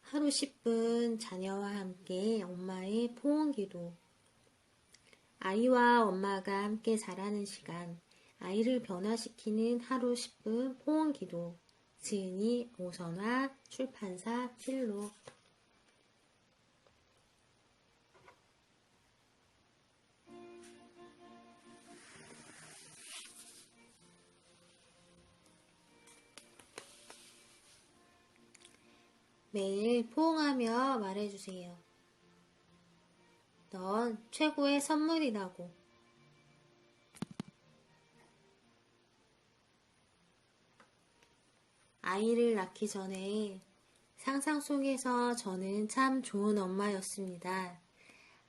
하루 10분 자녀와 함께 엄마의 포옹기도. 아이와 엄마가 함께 자라는 시간, 아이를 변화시키는 하루 10분 포옹기도. 지은이 오선화, 출판사 필로. 매일 포옹하며 말해주세요. 넌 최고의 선물이라고. 아이를 낳기 전에 상상 속에서 저는 참 좋은 엄마였습니다.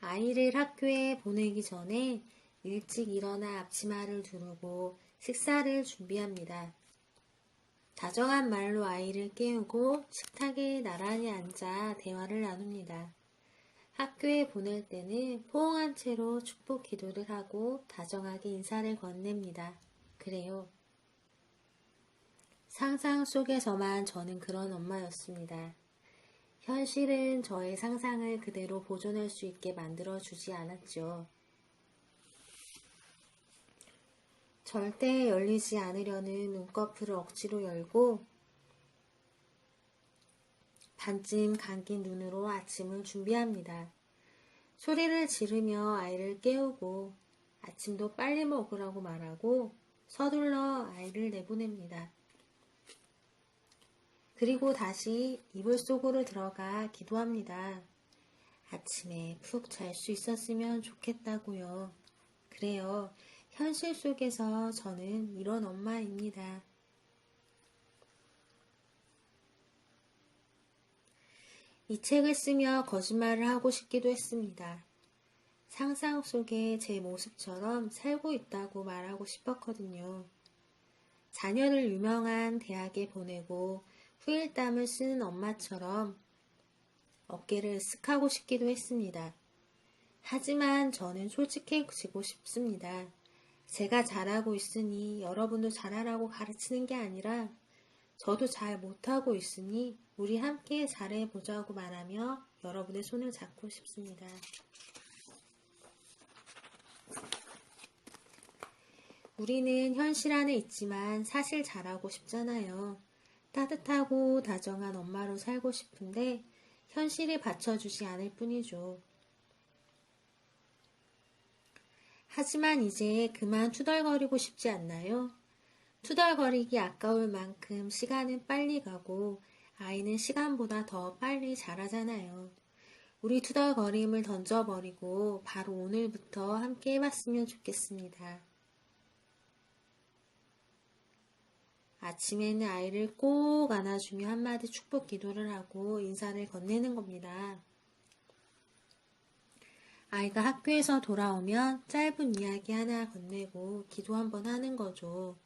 아이를 학교에 보내기 전에 일찍 일어나 앞치마를 두르고 식사를 준비합니다. 다정한 말로 아이를 깨우고 식탁에 나란히 앉아 대화를 나눕니다. 학교에 보낼 때는 포옹한 채로 축복 기도를 하고 다정하게 인사를 건넵니다. 그래요. 상상 속에서만 저는 그런 엄마였습니다. 현실은 저의 상상을 그대로 보존할 수 있게 만들어주지 않았죠. 절대 열리지 않으려는 눈꺼풀을 억지로 열고 반쯤 감긴 눈으로 아침을 준비합니다. 소리를 지르며 아이를 깨우고 아침도 빨리 먹으라고 말하고 서둘러 아이를 내보냅니다. 그리고 다시 이불 속으로 들어가 기도합니다. 아침에 푹 잘 수 있었으면 좋겠다고요. 그래요. 현실 속에서 저는 이런 엄마입니다. 이 책을 쓰며 거짓말을 하고 싶기도 했습니다. 상상 속에 제 모습처럼 살고 있다고 말하고 싶었거든요. 자녀를 유명한 대학에 보내고 후일담을 쓰는 엄마처럼 어깨를 으쓱하고 싶기도 했습니다. 하지만 저는 솔직해지고 싶습니다. 제가 잘하고 있으니 여러분도 잘하라고 가르치는 게 아니라 저도 잘 못하고 있으니 우리 함께 잘해보자고 말하며 여러분의 손을 잡고 싶습니다. 우리는 현실 안에 있지만 사실 잘하고 싶잖아요. 따뜻하고 다정한 엄마로 살고 싶은데 현실이 받쳐주지 않을 뿐이죠. 하지만 이제 그만 투덜거리고 싶지 않나요? 투덜거리기 아까울 만큼 시간은 빨리 가고 아이는 시간보다 더 빨리 자라잖아요. 우리 투덜거림을 던져버리고 바로 오늘부터 함께 해봤으면 좋겠습니다. 아침에는 아이를 꼭 안아주며 한마디 축복 기도를 하고 인사를 건네는 겁니다. 아이가 학교에서 돌아오면 짧은 이야기 하나 건네고 기도 한번 하는 거죠.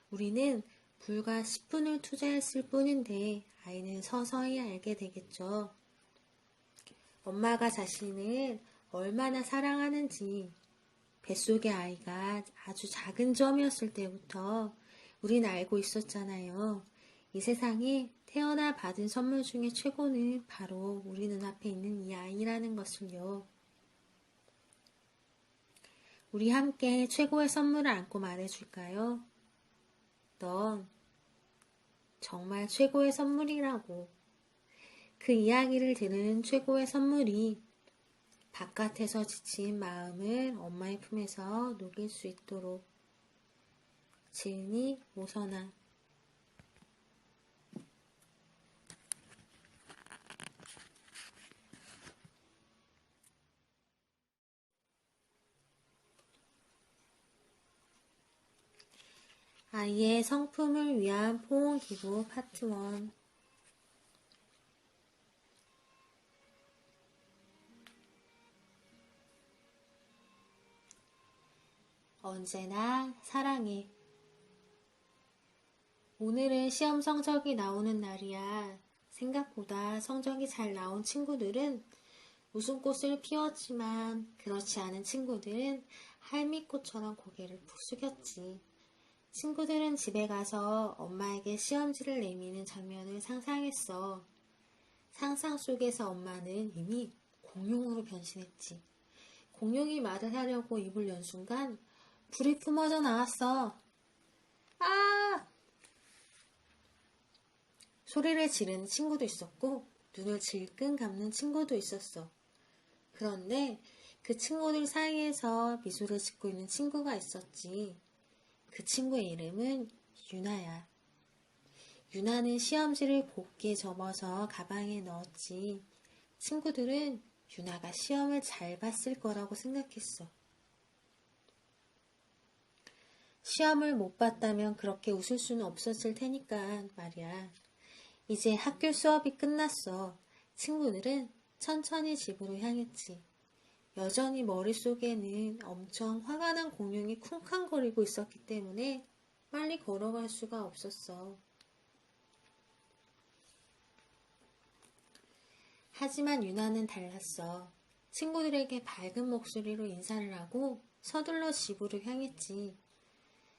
우리는 불과 10분을 투자했을 뿐인데 아이는 서서히 알게 되겠죠. 엄마가 자신을 얼마나 사랑하는지 뱃속의 아이가 아주 작은 점이었을 때부터 우린 알고 있었잖아요. 이 세상에 태어나 받은 선물 중에 최고는 바로 우리 눈앞에 있는 이 아이라는 것을요. 우리 함께 최고의 선물을 안고 말해줄까요? 넌 정말 최고의 선물이라고. 그 이야기를 들은 최고의 선물이 바깥에서 지친 마음을 엄마의 품에서 녹일 수 있도록. 지은이 오선화. 아이의 성품을 위한 포옹기도 파트 1. 언제나 사랑해. 오늘은 시험 성적이 나오는 날이야. 생각보다 성적이 잘 나온 친구들은 웃음꽃을 피웠지만 그렇지 않은 친구들은 할미꽃처럼 고개를 푹 숙였지. 친구들은 집에 가서 엄마에게 시험지를 내미는 장면을 상상했어. 상상 속에서 엄마는 이미 공룡으로 변신했지. 공룡이 말을 하려고 입을 연 순간 불이 뿜어져 나왔어. 아! 소리를 지르는 친구도 있었고 눈을 질끈 감는 친구도 있었어. 그런데 그 친구들 사이에서 미소를 짓고 있는 친구가 있었지. 그 친구의 이름은 유나야. 유나는 시험지를 곱게 접어서 가방에 넣었지. 친구들은 유나가 시험을 잘 봤을 거라고 생각했어. 시험을 못 봤다면 그렇게 웃을 수는 없었을 테니까 말이야. 이제 학교 수업이 끝났어. 친구들은 천천히 집으로 향했지. 여전히 머릿속에는 엄청 화가 난 공룡이 쿵쾅거리고 있었기 때문에 빨리 걸어갈 수가 없었어. 하지만 유나는 달랐어. 친구들에게 밝은 목소리로 인사를 하고 서둘러 집으로 향했지.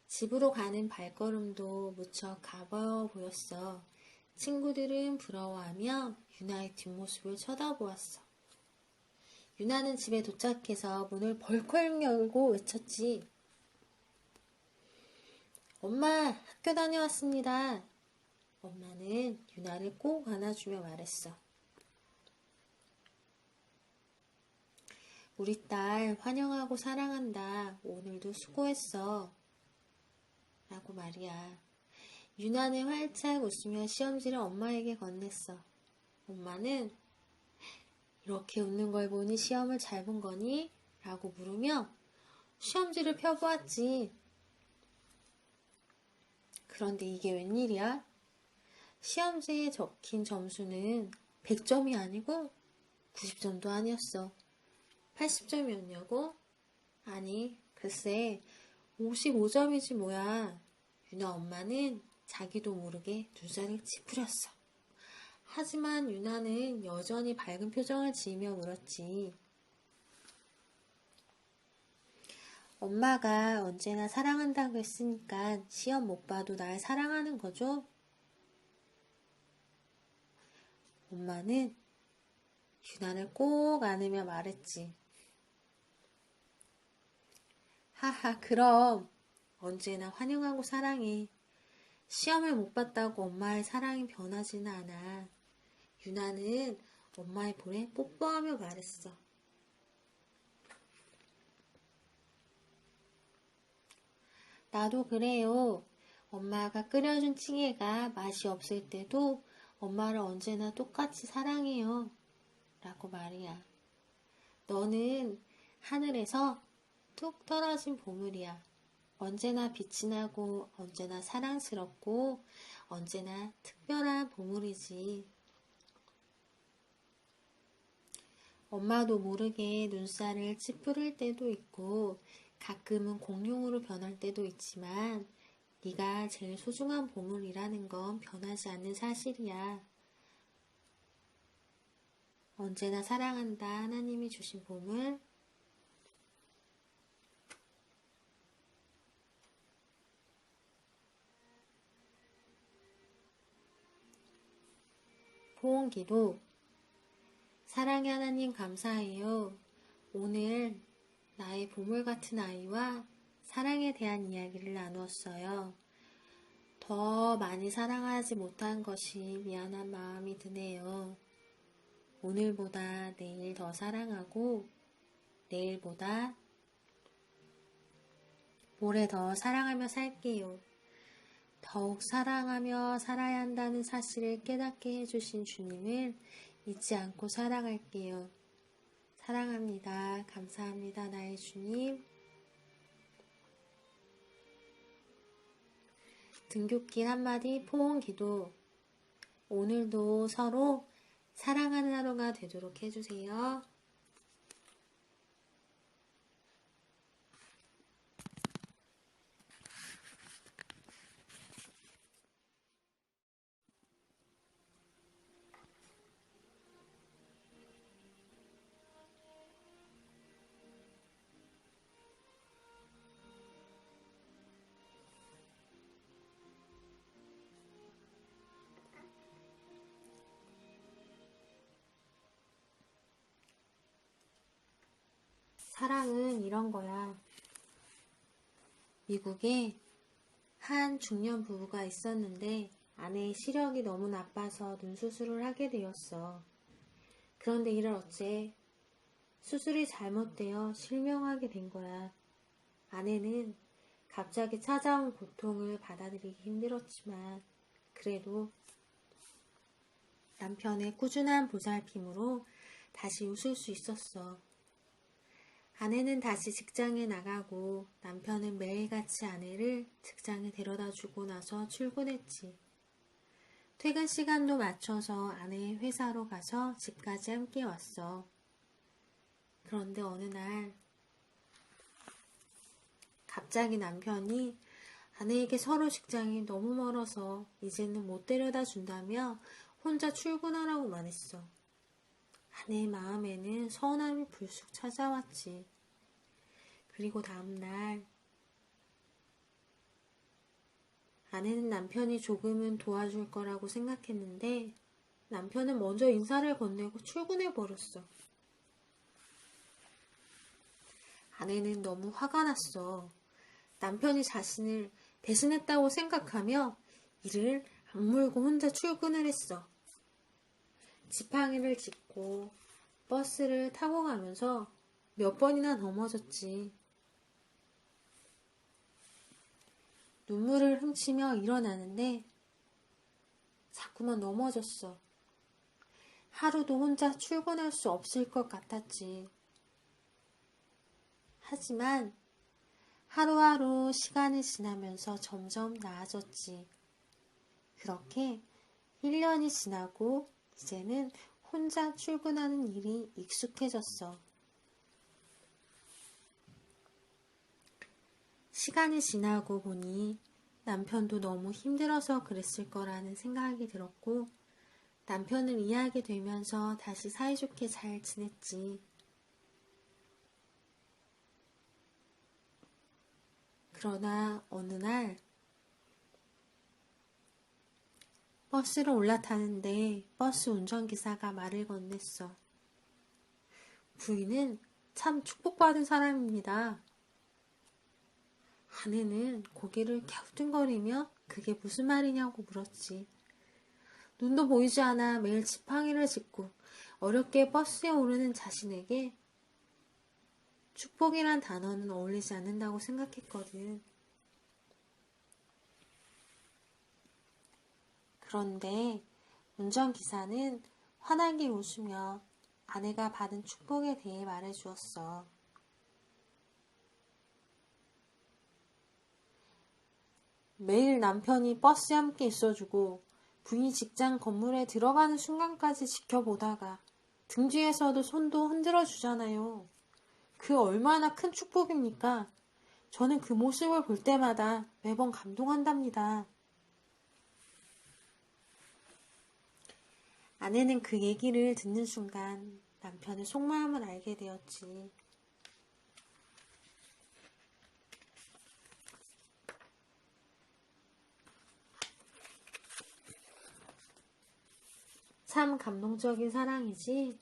집으로 가는 발걸음도 무척 가벼워 보였어. 친구들은 부러워하며 유나의 뒷모습을 쳐다보았어. 유나는 집에 도착해서 문을 벌컥 열고 외쳤지. 엄마, 학교 다녀왔습니다. 엄마는 유나를 꼭 안아주며 말했어. 우리 딸 환영하고 사랑한다. 오늘도 수고했어. 라고 말이야. 유나는 활짝 웃으며 시험지를 엄마에게 건넸어. 엄마는 이렇게 웃는 걸 보니 시험을 잘 본 거니? 라고 물으며 시험지를 펴보았지. 그런데 이게 웬일이야? 시험지에 적힌 점수는 100점이 아니고 90점도 아니었어. 80점이었냐고? 아니, 글쎄 55점이지 뭐야. 유나 엄마는 자기도 모르게 눈살을 찌푸렸어. 하지만 유나는 여전히 밝은 표정을 지으며 물었지. 엄마가 언제나 사랑한다고 했으니까 시험 못 봐도 날 사랑하는 거죠? 엄마는 유나를 꼭 안으며 말했지. 하하, 그럼 언제나 환영하고 사랑해. 시험을 못 봤다고 엄마의 사랑이 변하지는 않아. 유나는 엄마의 볼에 뽀뽀하며 말했어. 나도 그래요. 엄마가 끓여준 찌개가 맛이 없을 때도 엄마를 언제나 똑같이 사랑해요. 라고 말이야. 너는 하늘에서 뚝 떨어진 보물이야. 언제나 빛이 나고 언제나 사랑스럽고 언제나 특별한 보물이지. 엄마도 모르게 눈살을 찌푸릴 때도 있고 가끔은 공룡으로 변할 때도 있지만 네가 제일 소중한 보물이라는 건 변하지 않는 사실이야. 언제나 사랑한다. 하나님이 주신 보물. 포옹기도. 사랑의 하나님 감사해요. 오늘 나의 보물 같은 아이와 사랑에 대한 이야기를 나누었어요. 더 많이 사랑하지 못한 것이 미안한 마음이 드네요. 오늘보다 내일 더 사랑하고 내일보다 모레 더 사랑하며 살게요. 더욱 사랑하며 살아야 한다는 사실을 깨닫게 해주신 주님을 잊지 않고 살아갈게요. 사랑합니다. 감사합니다. 나의 주님. 등굣길 한마디 포옹기도. 오늘도 서로 사랑하는 하루가 되도록 해주세요. 사랑은 이런 거야. 미국에 한 중년 부부가 있었는데 아내의 시력이 너무 나빠서 눈 수술을 하게 되었어. 그런데 이를 어째 수술이 잘못되어 실명하게 된 거야. 아내는 갑자기 찾아온 고통을 받아들이기 힘들었지만 그래도 남편의 꾸준한 보살핌으로 다시 웃을 수 있었어. 아내는 다시 직장에 나가고 남편은 매일같이 아내를 직장에 데려다 주고 나서 출근했지. 퇴근 시간도 맞춰서 아내의 회사로 가서 집까지 함께 왔어. 그런데 어느 날 갑자기 남편이 아내에게 서로 직장이 너무 멀어서 이제는 못 데려다 준다며 혼자 출근하라고 말했어. 아내의 마음에는 서운함이 불쑥 찾아왔지. 그리고 다음날 아내는 남편이 조금은 도와줄 거라고 생각했는데 남편은 먼저 인사를 건네고 출근해버렸어. 아내는 너무 화가 났어. 남편이 자신을 배신했다고 생각하며 이를 악물고 혼자 출근을 했어. 지팡이를 짚고 버스를 타고 가면서 몇 번이나 넘어졌지. 눈물을 훔치며 일어나는데 자꾸만 넘어졌어. 하루도 혼자 출근할 수 없을 것 같았지. 하지만 하루하루 시간이 지나면서 점점 나아졌지. 그렇게 1년이 지나고 이제는 혼자 출근하는 일이 익숙해졌어. 시간이 지나고 보니 남편도 너무 힘들어서 그랬을 거라는 생각이 들었고 남편을 이해하게 되면서 다시 사이좋게 잘 지냈지. 그러나 어느 날 버스를 올라타는데 버스 운전기사가 말을 건넸어. 부인은 참 축복받은 사람입니다. 아내는 고개를 갸우뚱거리며 그게 무슨 말이냐고 물었지. 눈도 보이지 않아 매일 지팡이를 짚고 어렵게 버스에 오르는 자신에게 축복이란 단어는 어울리지 않는다고 생각했거든. 그런데 운전기사는 환하게 웃으며 아내가 받은 축복에 대해 말해주었어. 매일 남편이 버스에 함께 있어주고 부인이 직장 건물에 들어가는 순간까지 지켜보다가 등 뒤에서도 손도 흔들어 주잖아요. 그 얼마나 큰 축복입니까? 저는 그 모습을 볼 때마다 매번 감동한답니다. 아내는 그 얘기를 듣는 순간 남편의 속마음을 알게 되었지. 참 감동적인 사랑이지.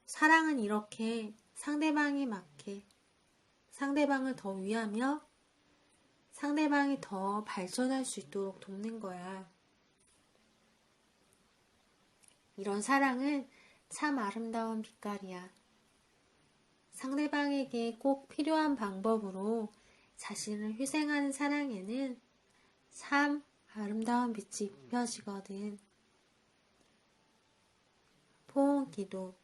사랑은 이렇게 상대방에 맞게 상대방을 더 위하며 상대방이 더 발전할 수 있도록 돕는 거야. 이런 사랑은 참 아름다운 빛깔이야. 상대방에게 꼭 필요한 방법으로 자신을 희생하는 사랑에는 참 아름다운 빛이 입혀지거든. 포옹기도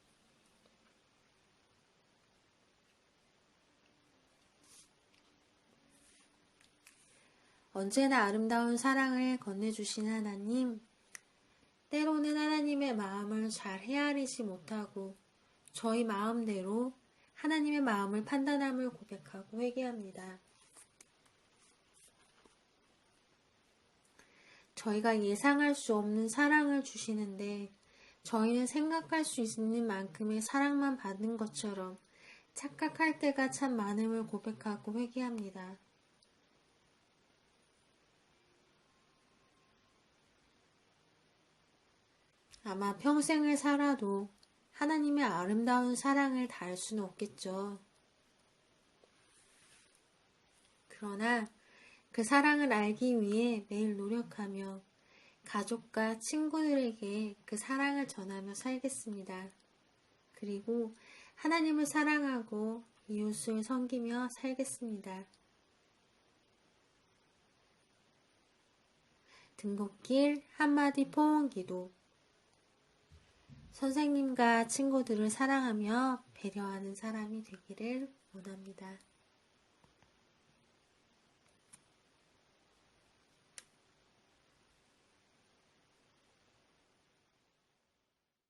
언제나 아름다운 사랑을 건네주신 하나님, 때로는 하나님의 마음을 잘 헤아리지 못하고 저희 마음대로 하나님의 마음을 판단함을 고백하고 회개합니다. 저희가 예상할 수 없는 사랑을 주시는데 저희는 생각할 수 있는 만큼의 사랑만 받은 것처럼 착각할 때가 참 많음을 고백하고 회개합니다. 아마 평생을 살아도 하나님의 아름다운 사랑을 다 알 수는 없겠죠. 그러나 그 사랑을 알기 위해 매일 노력하며 가족과 친구들에게 그 사랑을 전하며 살겠습니다. 그리고 하나님을 사랑하고 이웃을 섬기며 살겠습니다. 등굣길 한마디 포옹기도. 선생님과 친구들을 사랑하며 배려하는 사람이 되기를 원합니다.